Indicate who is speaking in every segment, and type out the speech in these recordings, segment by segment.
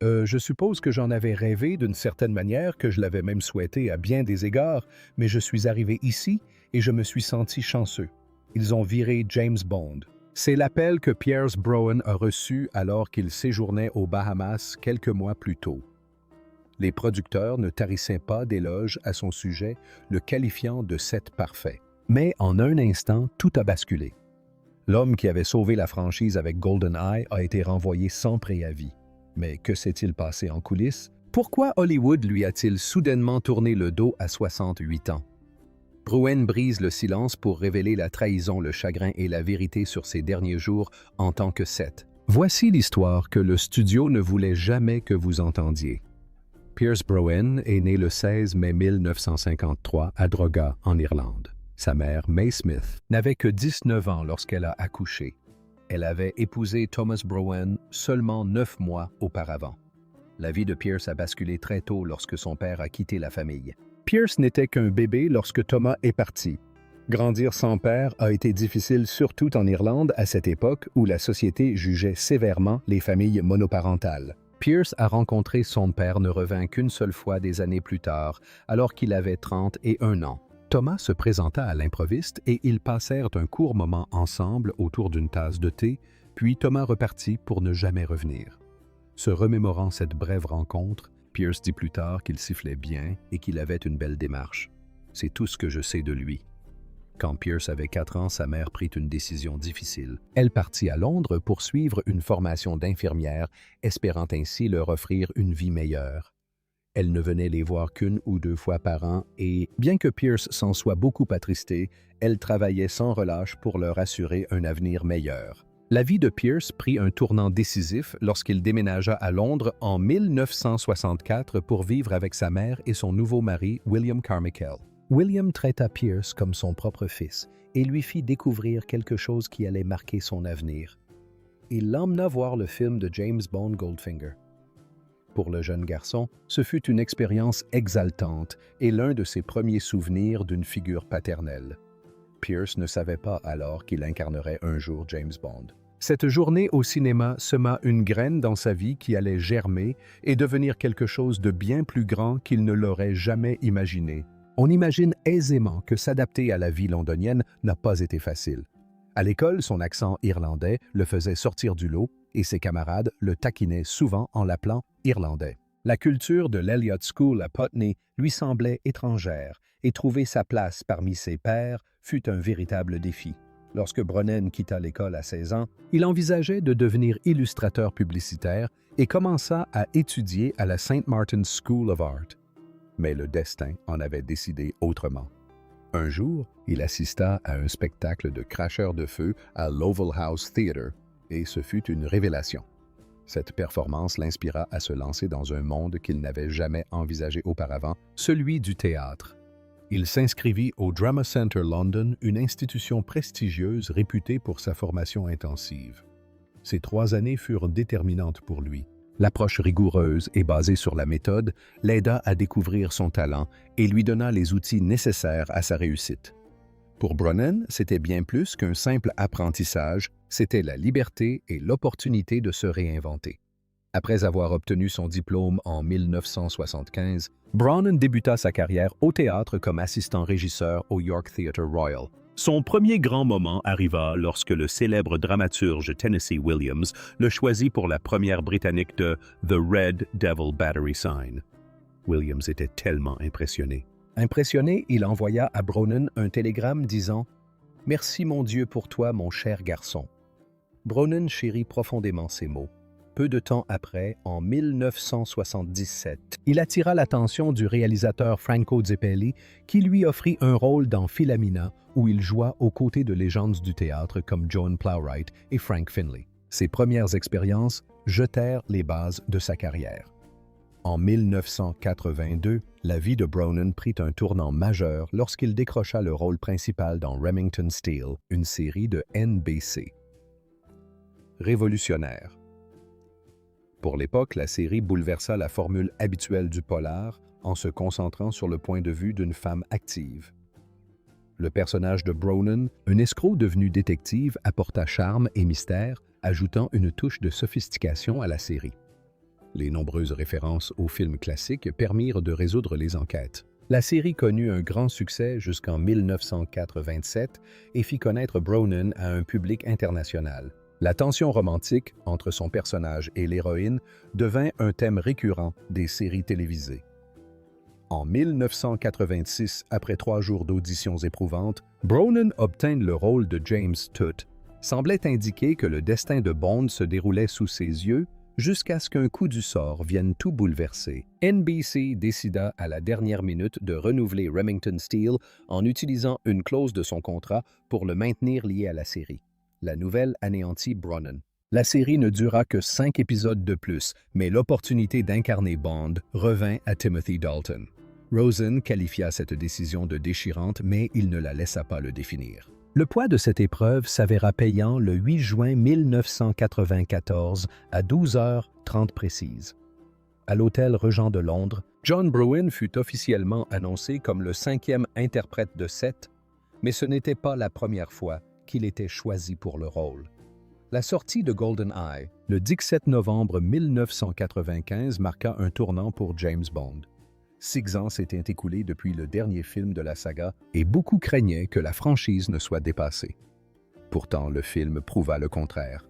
Speaker 1: Je suppose que j'en avais rêvé d'une certaine manière, que je l'avais même souhaité à bien des égards, mais je suis arrivé ici et je me suis senti chanceux. Ils ont viré James Bond. C'est l'appel que Pierce Brosnan a reçu alors qu'il séjournait aux Bahamas quelques mois plus tôt. Les producteurs ne tarissaient pas d'éloges à son sujet, le qualifiant de set parfait. Mais en un instant, tout a basculé. L'homme qui avait sauvé la franchise avec GoldenEye a été renvoyé sans préavis. Mais que s'est-il passé en coulisses? Pourquoi Hollywood lui a-t-il soudainement tourné le dos à 68 ans? Brosnan brise le silence pour révéler la trahison, le chagrin et la vérité sur ses derniers jours en tant que Seth. Voici l'histoire que le studio ne voulait jamais que vous entendiez. Pierce Brosnan est né le 16 mai 1953 à Drogheda, en Irlande. Sa mère, May Smith, n'avait que 19 ans lorsqu'elle a accouché. Elle avait épousé Thomas Brosnan seulement 9 mois auparavant. La vie de Pierce a basculé très tôt lorsque son père a quitté la famille. Pierce n'était qu'un bébé lorsque Thomas est parti. Grandir sans père a été difficile surtout en Irlande à cette époque où la société jugeait sévèrement les familles monoparentales. Pierce a rencontré son père ne revint qu'une seule fois des années plus tard, alors qu'il avait 31 ans. Thomas se présenta à l'improviste et ils passèrent un court moment ensemble autour d'une tasse de thé, puis Thomas repartit pour ne jamais revenir. Se remémorant cette brève rencontre, Pierce dit plus tard qu'il sifflait bien et qu'il avait une belle démarche. C'est tout ce que je sais de lui. Quand Pierce avait 4 ans, sa mère prit une décision difficile. Elle partit à Londres pour suivre une formation d'infirmière, espérant ainsi leur offrir une vie meilleure. Elle ne venait les voir qu'une ou 2 fois par an et, bien que Pierce s'en soit beaucoup attristé, elle travaillait sans relâche pour leur assurer un avenir meilleur. La vie de Pierce prit un tournant décisif lorsqu'il déménagea à Londres en 1964 pour vivre avec sa mère et son nouveau mari, William Carmichael. William traita Pierce comme son propre fils et lui fit découvrir quelque chose qui allait marquer son avenir. Il l'emmena voir le film de James Bond Goldfinger. Pour le jeune garçon, ce fut une expérience exaltante et l'un de ses premiers souvenirs d'une figure paternelle. Pierce ne savait pas alors qu'il incarnerait un jour James Bond. Cette journée au cinéma sema une graine dans sa vie qui allait germer et devenir quelque chose de bien plus grand qu'il ne l'aurait jamais imaginé. On imagine aisément que s'adapter à la vie londonienne n'a pas été facile. À l'école, son accent irlandais le faisait sortir du lot et ses camarades le taquinaient souvent en l'appelant irlandais. La culture de l'Elliott School à Putney lui semblait étrangère et trouver sa place parmi ses pairs fut un véritable défi. Lorsque Brosnan quitta l'école à 16 ans, il envisageait de devenir illustrateur publicitaire et commença à étudier à la St. Martin's School of Art. Mais le destin en avait décidé autrement. Un jour, il assista à un spectacle de cracheurs de feu à l'Oval House Theatre et ce fut une révélation. Cette performance l'inspira à se lancer dans un monde qu'il n'avait jamais envisagé auparavant, celui du théâtre. Il s'inscrivit au Drama Centre London, une institution prestigieuse réputée pour sa formation intensive. Ces 3 années furent déterminantes pour lui. L'approche rigoureuse et basée sur la méthode l'aida à découvrir son talent et lui donna les outils nécessaires à sa réussite. Pour Brosnan, c'était bien plus qu'un simple apprentissage, c'était la liberté et l'opportunité de se réinventer. Après avoir obtenu son diplôme en 1975, Brosnan débuta sa carrière au théâtre comme assistant régisseur au York Theatre Royal. Son premier grand moment arriva lorsque le célèbre dramaturge Tennessee Williams le choisit pour la première britannique de The Red Devil Battery Sign. Williams était tellement impressionné. Impressionné, il envoya à Brosnan un télégramme disant « Merci mon Dieu pour toi, mon cher garçon ». Brosnan chérit profondément ces mots. Peu de temps après, en 1977, il attira l'attention du réalisateur Franco Zeffirelli qui lui offrit un rôle dans Philomena où il joua aux côtés de légendes du théâtre comme Joan Plowright et Frank Finlay. Ses premières expériences jetèrent les bases de sa carrière. En 1982, la vie de Brosnan prit un tournant majeur lorsqu'il décrocha le rôle principal dans Remington Steele, une série de NBC. Révolutionnaire. Pour l'époque, la série bouleversa la formule habituelle du polar en se concentrant sur le point de vue d'une femme active. Le personnage de Brosnan, un escroc devenu détective, apporta charme et mystère, ajoutant une touche de sophistication à la série. Les nombreuses références aux films classiques permirent de résoudre les enquêtes. La série connut un grand succès jusqu'en 1987 et fit connaître Brosnan à un public international. La tension romantique entre son personnage et l'héroïne devint un thème récurrent des séries télévisées. En 1986, après 3 jours d'auditions éprouvantes, Brosnan obtint le rôle de James Toot. Semblait indiquer que le destin de Bond se déroulait sous ses yeux jusqu'à ce qu'un coup du sort vienne tout bouleverser. NBC décida à la dernière minute de renouveler Remington Steele en utilisant une clause de son contrat pour le maintenir lié à la série. La nouvelle anéantit Brosnan. La série ne dura que 5 épisodes de plus, mais l'opportunité d'incarner Bond revint à Timothy Dalton. Rosen qualifia cette décision de déchirante, mais il ne la laissa pas le définir. Le poids de cette épreuve s'avéra payant le 8 juin 1994 à 12h30 précises. À l'hôtel Regent de Londres, John Brolin fut officiellement annoncé comme le 5e interprète de 7, mais ce n'était pas la première fois qu'il était choisi pour le rôle. La sortie de GoldenEye, le 17 novembre 1995, marqua un tournant pour James Bond. 6 ans s'étaient écoulés depuis le dernier film de la saga et beaucoup craignaient que la franchise ne soit dépassée. Pourtant, le film prouva le contraire.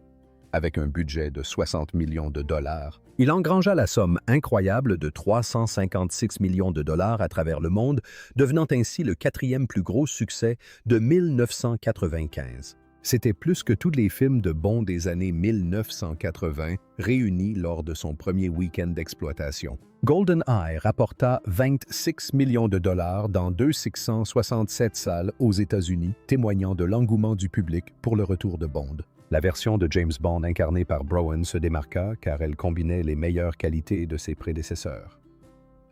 Speaker 1: Avec un budget de 60 millions de dollars, il engrangea la somme incroyable de 356 millions de dollars à travers le monde, devenant ainsi le 4e plus gros succès de 1995. C'était plus que tous les films de Bond des années 1980 réunis lors de son premier week-end d'exploitation. GoldenEye rapporta 26 millions de dollars dans 2667 salles aux États-Unis, témoignant de l'engouement du public pour le retour de Bond. La version de James Bond incarnée par Brosnan se démarqua car elle combinait les meilleures qualités de ses prédécesseurs.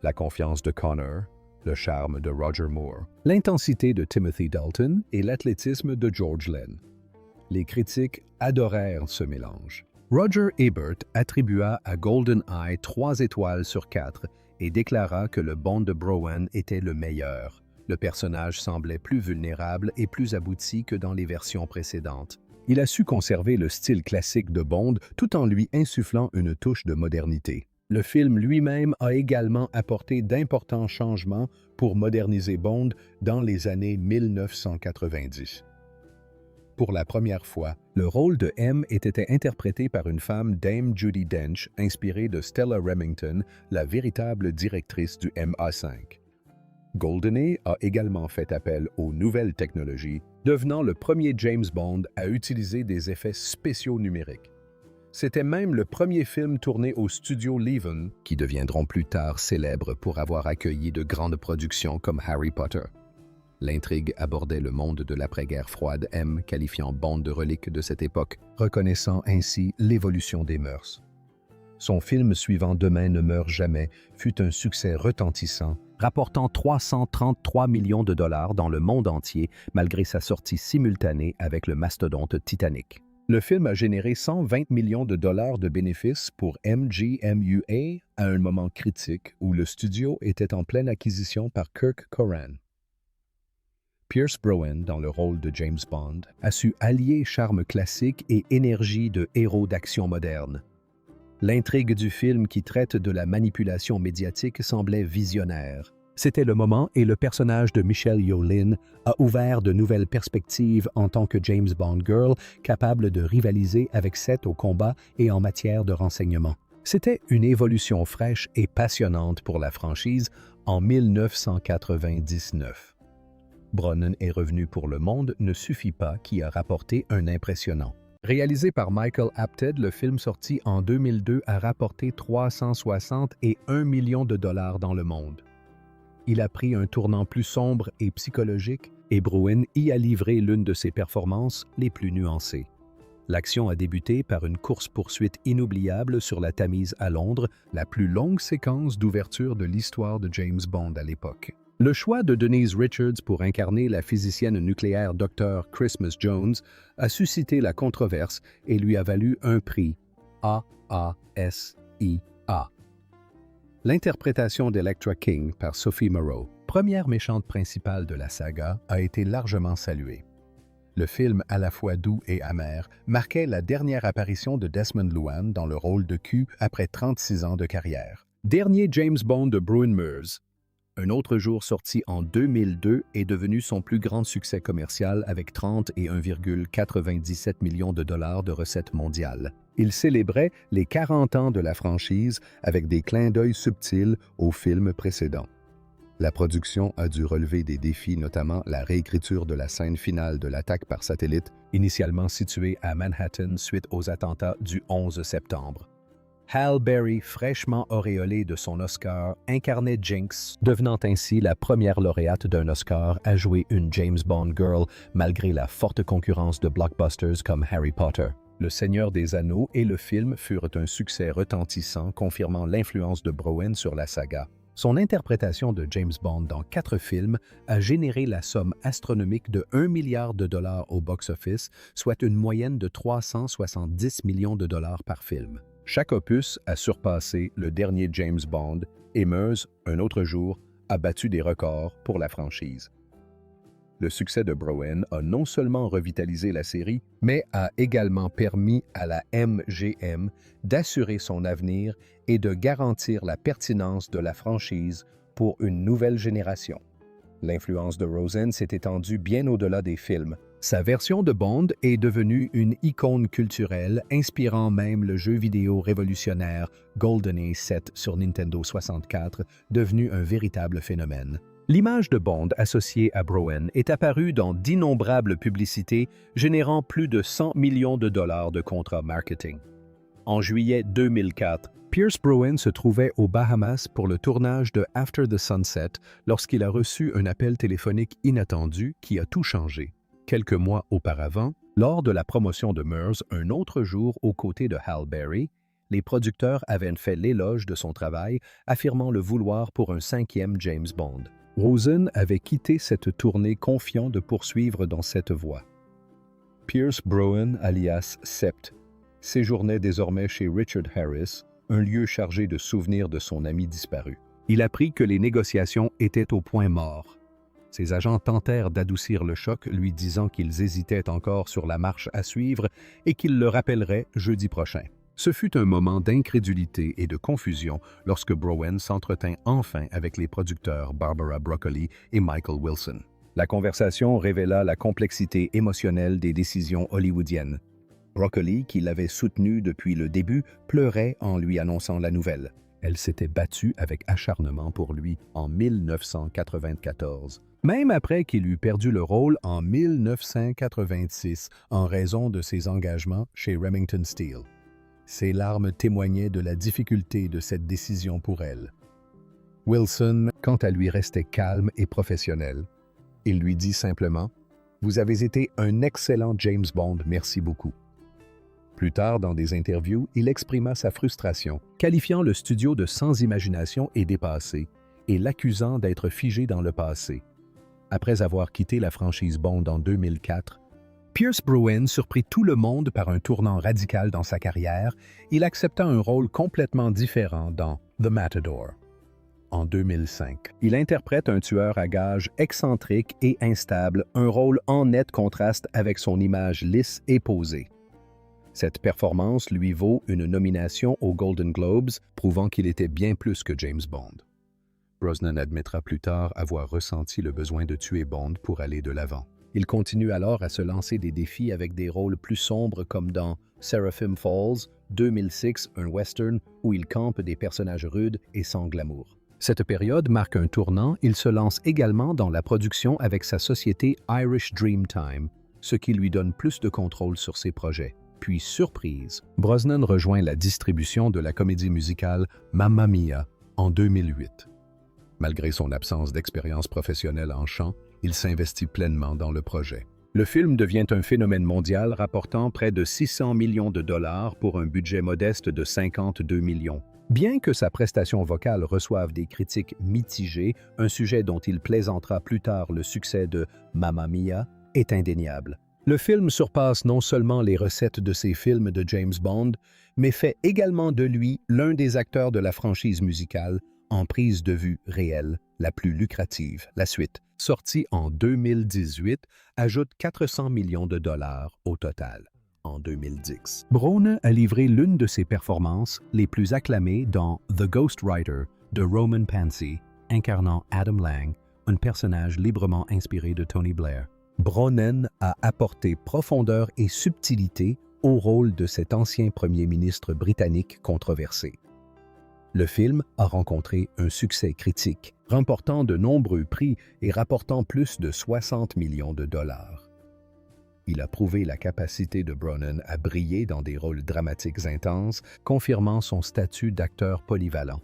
Speaker 1: La confiance de Connor, le charme de Roger Moore, l'intensité de Timothy Dalton et l'athlétisme de George Lennon. Les critiques adorèrent ce mélange. Roger Ebert attribua à GoldenEye 3 étoiles sur 4 et déclara que le Bond de Brosnan était le meilleur. Le personnage semblait plus vulnérable et plus abouti que dans les versions précédentes. Il a su conserver le style classique de Bond tout en lui insufflant une touche de modernité. Le film lui-même a également apporté d'importants changements pour moderniser Bond dans les années 1990. Pour la première fois, le rôle de M était interprété par une femme, Dame Judi Dench, inspirée de Stella Remington, la véritable directrice du MI5. GoldenEye a également fait appel aux nouvelles technologies, devenant le premier James Bond à utiliser des effets spéciaux numériques. C'était même le premier film tourné au studio Leven, qui deviendront plus tard célèbres pour avoir accueilli de grandes productions comme Harry Potter. L'intrigue abordait le monde de l'après-guerre froide, M qualifiant Bond de relique de cette époque, reconnaissant ainsi l'évolution des mœurs. Son film suivant Demain ne meurt jamais fut un succès retentissant, rapportant 333 millions de dollars dans le monde entier malgré sa sortie simultanée avec le mastodonte Titanic. Le film a généré 120 millions de dollars de bénéfices pour MGM-UA à un moment critique où le studio était en pleine acquisition par Kirk Corran. Pierce Brosnan, dans le rôle de James Bond, a su allier charme classique et énergie de héros d'action moderne. L'intrigue du film qui traite de la manipulation médiatique semblait visionnaire. C'était le moment et le personnage de Michelle Yeoh Lin a ouvert de nouvelles perspectives en tant que James Bond Girl, capable de rivaliser avec Seth au combat et en matière de renseignement. C'était une évolution fraîche et passionnante pour la franchise en 1999. Brosnan est revenu pour le monde ne suffit pas qui a rapporté un impressionnant. Réalisé par Michael Apted, le film sorti en 2002 a rapporté 361 millions de dollars dans le monde. Il a pris un tournant plus sombre et psychologique et Brosnan y a livré l'une de ses performances les plus nuancées. L'action a débuté par une course-poursuite inoubliable sur la Tamise à Londres, la plus longue séquence d'ouverture de l'histoire de James Bond à l'époque. Le choix de Denise Richards pour incarner la physicienne nucléaire Dr. Christmas Jones a suscité la controverse et lui a valu un prix AASIA. L'interprétation d'Electra King par Sophie Morrow, première méchante principale de la saga, a été largement saluée. Le film, à la fois doux et amer, marquait la dernière apparition de Desmond Llewellyn dans le rôle de Q après 36 ans de carrière. Dernier James Bond de Bruin Mears. Un autre jour sorti en 2002 est devenu son plus grand succès commercial avec 31,97 millions de dollars de recettes mondiales. Il célébrait les 40 ans de la franchise avec des clins d'œil subtils aux films précédents. La production a dû relever des défis, notamment la réécriture de la scène finale de l'attaque par satellite, initialement située à Manhattan suite aux attentats du 11 septembre. Halle Berry, fraîchement auréolée de son Oscar, incarnait Jinx, devenant ainsi la première lauréate d'un Oscar à jouer une James Bond girl malgré la forte concurrence de blockbusters comme Harry Potter. Le Seigneur des Anneaux et le film furent un succès retentissant, confirmant l'influence de Brolin sur la saga. Son interprétation de James Bond dans 4 films a généré la somme astronomique de 1 milliard de dollars au box-office, soit une moyenne de 370 millions de dollars par film. Chaque opus a surpassé le dernier James Bond et Mears, un autre jour, a battu des records pour la franchise. Le succès de Brolin a non seulement revitalisé la série, mais a également permis à la MGM d'assurer son avenir et de garantir la pertinence de la franchise pour une nouvelle génération. L'influence de Rosen s'est étendue bien au-delà des films. Sa version de Bond est devenue une icône culturelle, inspirant même le jeu vidéo révolutionnaire GoldenEye 7 sur Nintendo 64, devenu un véritable phénomène. L'image de Bond associée à Brolin est apparue dans d'innombrables publicités, générant plus de 100 millions de dollars de contrats marketing. En juillet 2004, Pierce Brosnan se trouvait aux Bahamas pour le tournage de After the Sunset lorsqu'il a reçu un appel téléphonique inattendu qui a tout changé. Quelques mois auparavant, lors de la promotion de Mears un autre jour aux côtés de Halle Berry, les producteurs avaient fait l'éloge de son travail, affirmant le vouloir pour un 5e James Bond. Rosen avait quitté cette tournée confiant de poursuivre dans cette voie. Pierce Brosnan, alias Sept, séjournait désormais chez Richard Harris, un lieu chargé de souvenirs de son ami disparu. Il apprit que les négociations étaient au point mort. Ses agents tentèrent d'adoucir le choc, lui disant qu'ils hésitaient encore sur la marche à suivre et qu'ils le rappelleraient jeudi prochain. Ce fut un moment d'incrédulité et de confusion lorsque Brosnan s'entretint enfin avec les producteurs Barbara Broccoli et Michael Wilson. La conversation révéla la complexité émotionnelle des décisions hollywoodiennes. Broccoli, qui l'avait soutenu depuis le début, pleurait en lui annonçant la nouvelle. Elle s'était battue avec acharnement pour lui en 1994, même après qu'il eut perdu le rôle en 1986 en raison de ses engagements chez Remington Steele. Ses larmes témoignaient de la difficulté de cette décision pour elle. Wilson, quant à lui, restait calme et professionnel. Il lui dit simplement « Vous avez été un excellent James Bond, merci beaucoup ». Plus tard, dans des interviews, il exprima sa frustration, qualifiant le studio de sans imagination et dépassé, et l'accusant d'être figé dans le passé. Après avoir quitté la franchise Bond en 2004, Pierce Brosnan surprit tout le monde par un tournant radical dans sa carrière. Il accepta un rôle complètement différent dans The Matador. En 2005, il interprète un tueur à gages excentrique et instable, un rôle en net contraste avec son image lisse et posée. Cette performance lui vaut une nomination aux Golden Globes, prouvant qu'il était bien plus que James Bond. Brosnan admettra plus tard avoir ressenti le besoin de tuer Bond pour aller de l'avant. Il continue alors à se lancer des défis avec des rôles plus sombres comme dans Seraphim Falls, 2006, un western où il campe des personnages rudes et sans glamour. Cette période marque un tournant, il se lance également dans la production avec sa société Irish Dreamtime, ce qui lui donne plus de contrôle sur ses projets. Puis, surprise, Brosnan rejoint la distribution de la comédie musicale Mamma Mia en 2008. Malgré son absence d'expérience professionnelle en chant, il s'investit pleinement dans le projet. Le film devient un phénomène mondial rapportant près de 600 millions de dollars pour un budget modeste de 52 millions. Bien que sa prestation vocale reçoive des critiques mitigées, un sujet dont il plaisantera plus tard le succès de Mamma Mia est indéniable. Le film surpasse non seulement les recettes de ses films de James Bond, mais fait également de lui l'un des acteurs de la franchise musicale en prise de vue réelle, la plus lucrative. La suite, sortie en 2018, ajoute 400 millions de dollars au total. En 2010. Brown a livré l'une de ses performances les plus acclamées dans The Ghost Rider de Roman Pansy, incarnant Adam Lang, un personnage librement inspiré de Tony Blair. Bronnen a apporté profondeur et subtilité au rôle de cet ancien premier ministre britannique controversé. Le film a rencontré un succès critique, remportant de nombreux prix et rapportant plus de 60 millions de dollars. Il a prouvé la capacité de Bronnen à briller dans des rôles dramatiques intenses, confirmant son statut d'acteur polyvalent.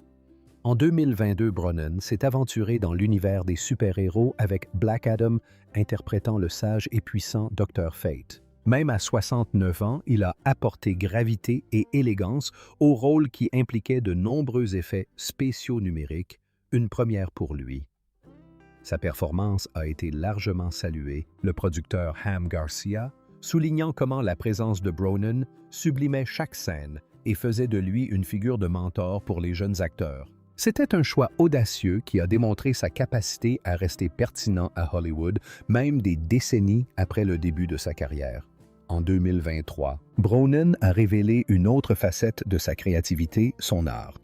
Speaker 1: En 2022, Bronnen s'est aventuré dans l'univers des super-héros avec Black Adam interprétant le sage et puissant Dr. Fate. Même à 69 ans, il a apporté gravité et élégance au rôle qui impliquait de nombreux effets spéciaux numériques, une première pour lui. Sa performance a été largement saluée, le producteur Ham Garcia, soulignant comment la présence de Bronnen sublimait chaque scène et faisait de lui une figure de mentor pour les jeunes acteurs. C'était un choix audacieux qui a démontré sa capacité à rester pertinent à Hollywood, même des décennies après le début de sa carrière. En 2023, Bronnen a révélé une autre facette de sa créativité, son art.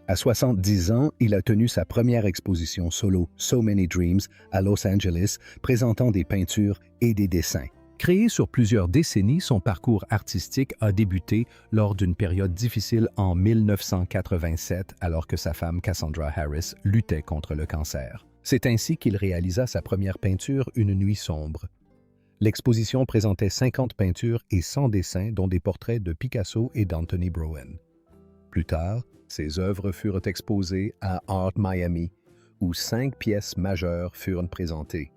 Speaker 1: À 70 ans, il a tenu sa première exposition solo, So Many Dreams, à Los Angeles, présentant des peintures et des dessins. Créé sur plusieurs décennies, son parcours artistique a débuté lors d'une période difficile en 1987, alors que sa femme Cassandra Harris luttait contre le cancer. C'est ainsi qu'il réalisa sa première peinture, Une nuit sombre. L'exposition présentait 50 peintures et 100 dessins, dont des portraits de Picasso et d'Anthony Brown. Plus tard, ses œuvres furent exposées à Art Miami, où 5 pièces majeures furent présentées.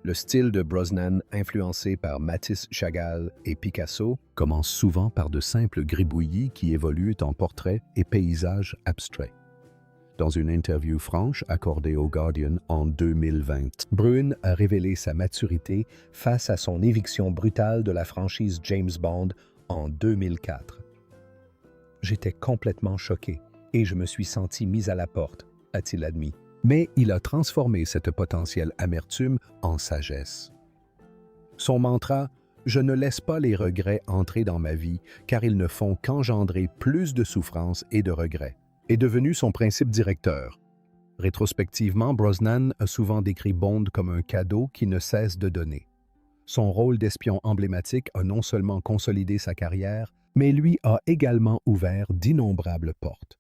Speaker 1: Le style de Brosnan, influencé par Matisse, Chagall et Picasso, commence souvent par de simples gribouillis qui évoluent en portraits et paysages abstraits. Dans une interview franche accordée au Guardian en 2020, Brune a révélé sa maturité face à son éviction brutale de la franchise James Bond en 2004. « J'étais complètement choqué et je me suis senti mis à la porte », a-t-il admis. Mais il a transformé cette potentielle amertume en sagesse. Son mantra « Je ne laisse pas les regrets entrer dans ma vie car ils ne font qu'engendrer plus de souffrance et de regrets » est devenu son principe directeur. Rétrospectivement, Brosnan a souvent décrit Bond comme un cadeau qui ne cesse de donner. Son rôle d'espion emblématique a non seulement consolidé sa carrière, mais lui a également ouvert d'innombrables portes.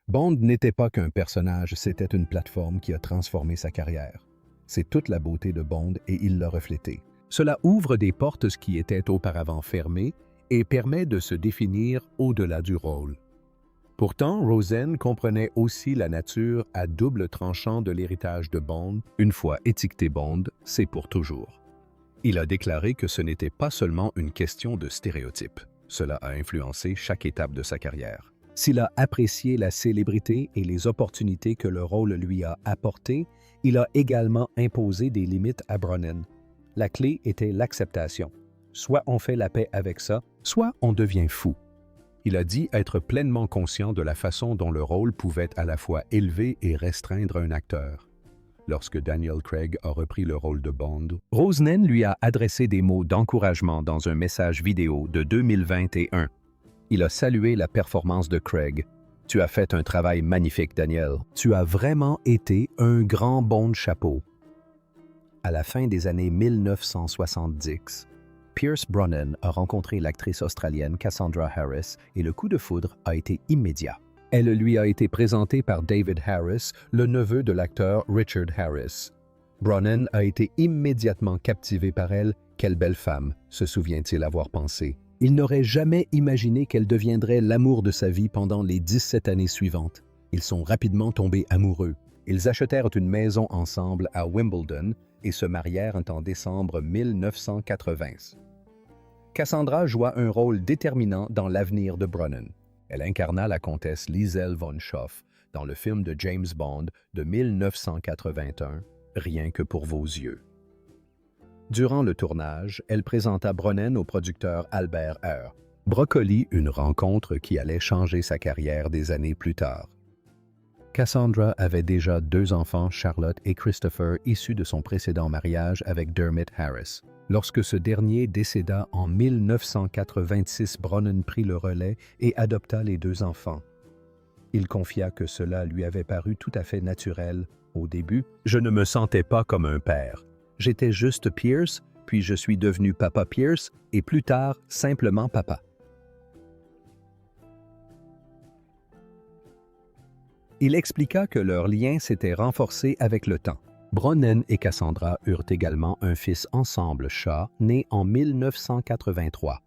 Speaker 1: Bond n'était pas qu'un personnage, c'était une plateforme qui a transformé sa carrière. C'est toute la beauté de Bond et il l'a reflété. Cela ouvre des portes qui étaient auparavant fermées et permet de se définir au-delà du rôle. Pourtant, Rosen comprenait aussi la nature à double tranchant de l'héritage de Bond. Une fois étiqueté Bond, c'est pour toujours. Il a déclaré que ce n'était pas seulement une question de stéréotype. Cela a influencé chaque étape de sa carrière. S'il a apprécié la célébrité et les opportunités que le rôle lui a apportées, il a également imposé des limites à Bronnen. La clé était l'acceptation. Soit on fait la paix avec ça, soit on devient fou. Il a dit être pleinement conscient de la façon dont le rôle pouvait à la fois élever et restreindre un acteur. Lorsque Daniel Craig a repris le rôle de Bond, Brosnan lui a adressé des mots d'encouragement dans un message vidéo de 2021. Il a salué la performance de Craig. « Tu as fait un travail magnifique, Daniel. Tu as vraiment été un grand Bond chapeau. » À la fin des années 1970, Pierce Brosnan a rencontré l'actrice australienne Cassandra Harris et le coup de foudre a été immédiat. Elle lui a été présentée par David Harris, le neveu de l'acteur Richard Harris. Brosnan a été immédiatement captivé par elle. « Quelle belle femme », se souvient-il avoir pensé. Il n'aurait jamais imaginé qu'elle deviendrait l'amour de sa vie pendant les 17 années suivantes. Ils sont rapidement tombés amoureux. Ils achetèrent une maison ensemble à Wimbledon et se marièrent en décembre 1980. Cassandra joua un rôle déterminant dans l'avenir de Brosnan. Elle incarna la comtesse Liesl von Schaff dans le film de James Bond de 1981, Rien que pour vos yeux. Durant le tournage, elle présenta Brosnan au producteur Albert Herr. Broccoli, une rencontre qui allait changer sa carrière des années plus tard. Cassandra avait déjà 2 enfants, Charlotte et Christopher, issus de son précédent mariage avec Dermot Harris. Lorsque ce dernier décéda en 1986, Bronwyn prit le relais et adopta les 2 enfants. Il confia que cela lui avait paru tout à fait naturel. Au début, je ne me sentais pas comme un père. J'étais juste Pierce, puis je suis devenu Papa Pierce, et plus tard, simplement papa. Il expliqua que leur lien s'était renforcé avec le temps. Bronwyn et Cassandra eurent également un fils ensemble, Shaw, né en 1983.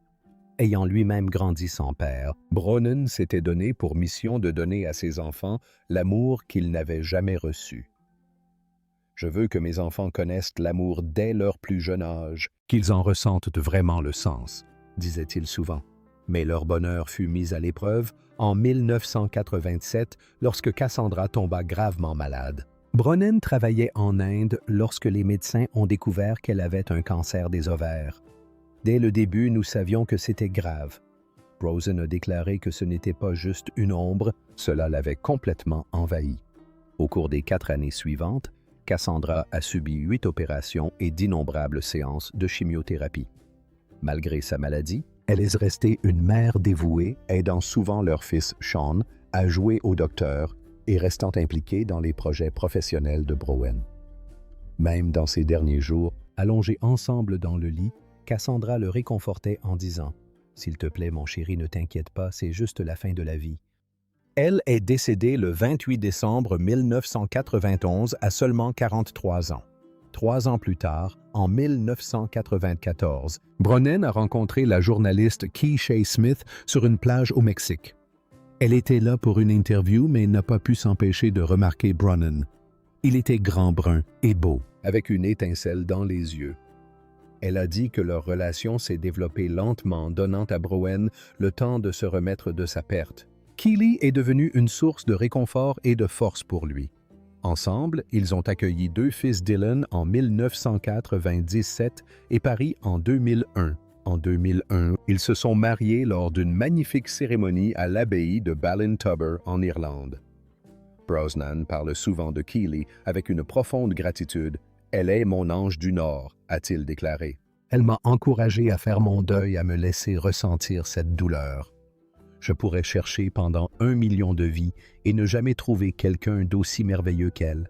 Speaker 1: Ayant lui-même grandi sans père, Bronwyn s'était donné pour mission de donner à ses enfants l'amour qu'ils n'avaient jamais reçu. Je veux que mes enfants connaissent l'amour dès leur plus jeune âge, qu'ils en ressentent vraiment le sens, disait-il souvent. Mais leur bonheur fut mis à l'épreuve en 1987 lorsque Cassandra tomba gravement malade. Bronwyn travaillait en Inde lorsque les médecins ont découvert qu'elle avait un cancer des ovaires. Dès le début, nous savions que c'était grave. Rosen a déclaré que ce n'était pas juste une ombre, cela l'avait complètement envahi. Au cours des 4 années suivantes, Cassandra a subi 8 opérations et d'innombrables séances de chimiothérapie. Malgré sa maladie, elle est restée une mère dévouée, aidant souvent leur fils Sean à jouer au docteur et restant impliquée dans les projets professionnels de Bronwyn. Même dans ses derniers jours, allongés ensemble dans le lit, Cassandra le réconfortait en disant « S'il te plaît, mon chéri, ne t'inquiète pas, c'est juste la fin de la vie. » Elle est décédée le 28 décembre 1991 à seulement 43 ans. 3 ans plus tard, en 1994, Bronwyn a rencontré la journaliste Keisha Smith sur une plage au Mexique. Elle était là pour une interview, mais n'a pas pu s'empêcher de remarquer Bronwyn. Il était grand brun et beau, avec une étincelle dans les yeux. Elle a dit que leur relation s'est développée lentement, donnant à Bronwyn le temps de se remettre de sa perte. Keely est devenue une source de réconfort et de force pour lui. Ensemble, ils ont accueilli 2 fils Dylan en 1997 et Paris en 2001. En 2001, ils se sont mariés lors d'une magnifique cérémonie à l'abbaye de Ballintubber en Irlande. Brosnan parle souvent de Keely avec une profonde gratitude. « Elle est mon ange du Nord », a-t-il déclaré. « Elle m'a encouragé à faire mon deuil, à me laisser ressentir cette douleur. Je pourrais chercher pendant 1 million de vies et ne jamais trouver quelqu'un d'aussi merveilleux qu'elle.